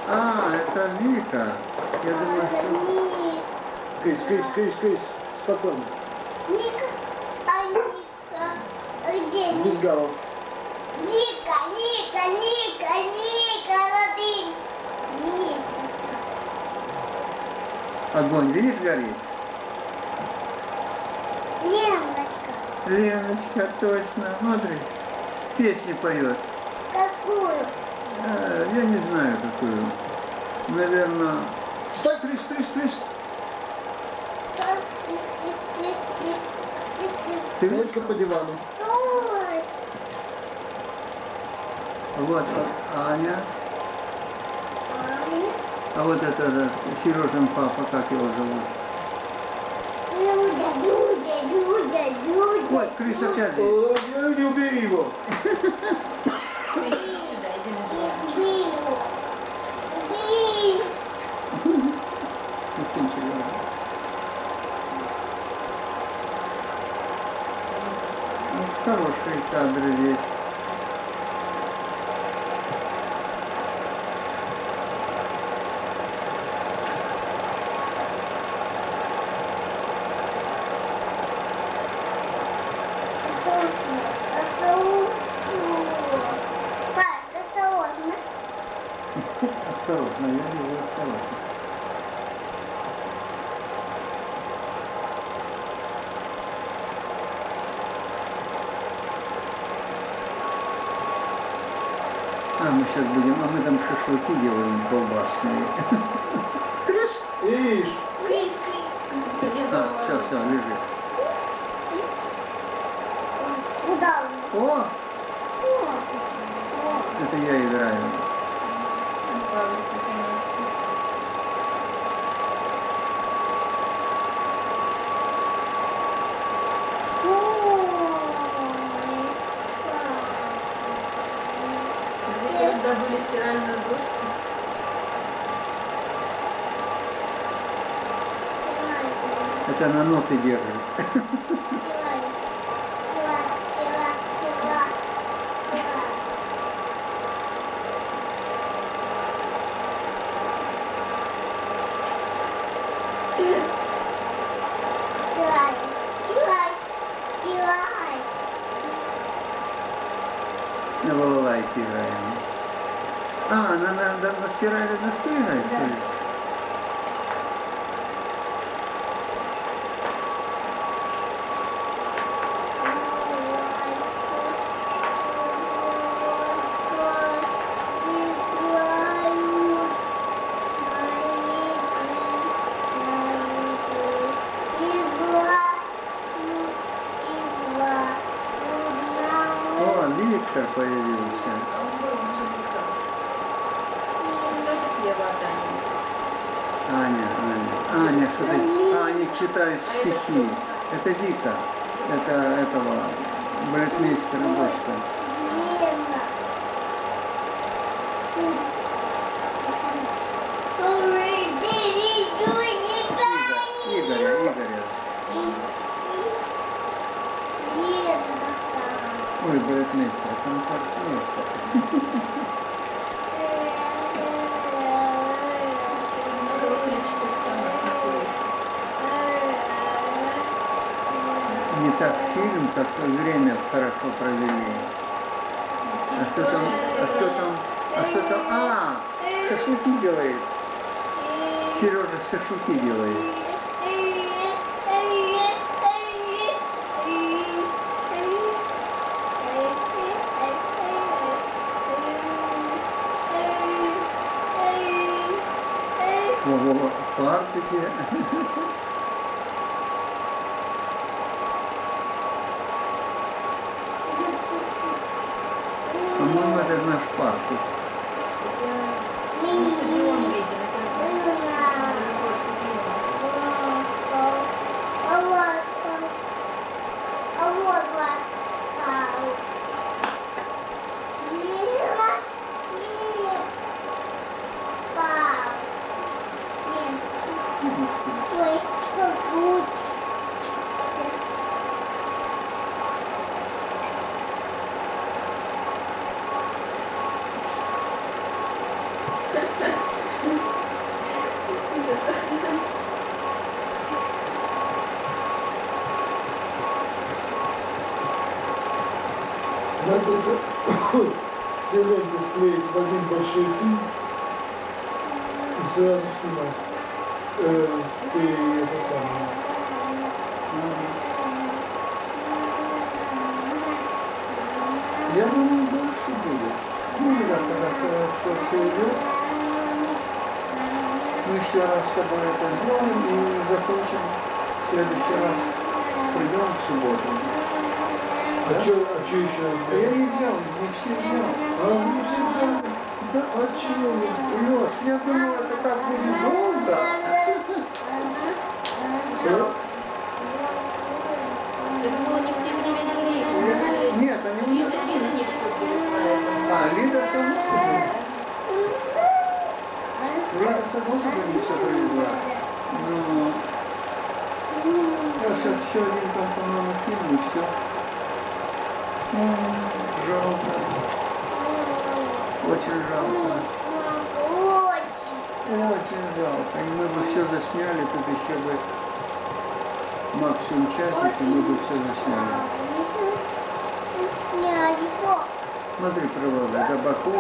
А, это Вика. Я думаю, что... Крис, спокойно. Ника, а где Ника? Без голов. Ника, Латынь. Ника. Огонь, видишь, горит? Леночка. Леночка, точно, смотри. Песню поет. Какую? Я не знаю, какую. Наверное... Стой, Крис. Ты Леночка по дивану. Стой. Вот Аня. А вот это Сережин папа, как его зовут? Людя. Ой, Крис опять здесь. Не убери его. Иди сюда, иди на диван. Убей. Максим Сережа. Вот хорошие кадры здесь. Осторожно, я вижу осторожно. Мы сейчас будем, мы там шашлыки делаем колбасные. Крис? Ишь. Крис. Все, лежит. Куда? О, это я играю. Павлик, наконец-то. Вы раздобыли стиральную доску? Это на ноты держит. На балалайке играем. На стиральной доске играет? Да. О, Виктор появился. А он был уже никак. Кто это слева от Ани? Аня, что ты? Аня читает стихи. Это Вика. Это этого балетмейстера дочка. Игоря. Ой, балетмейстер, концертмейстер. Надо выключить установку. Не так фильм, как время хорошо провели. А кто там? Шашлыки делает. Сережа шашлыки делает. Ого, фартуки. По-моему, это наш фартук. Стадион виден. Это стадион. Надо это все ленты склеить в один большой фильм и сразу снимать. Ты это самое. Я думаю, больше будет. Ну, да, когда все идет. Мы еще раз с тобой это сделаем и закончим. В следующий раз придем в субботу. А что еще? Я не взял, не все взял. Не все взяли? Да, а чего? Леш, я думал, это так будет долго. Что? Я думала, не все привезли. Нет, они Лида не все привезла. А, Лида само собой. Лида само собой не все привезла. Ну, сейчас еще один там, по-моему, фильм, и все. Жалко. Очень жалко. Очень жалко. И мы бы все засняли, тут еще бы максимум часик, и мы бы все засняли. Смотри, природа, это Баку.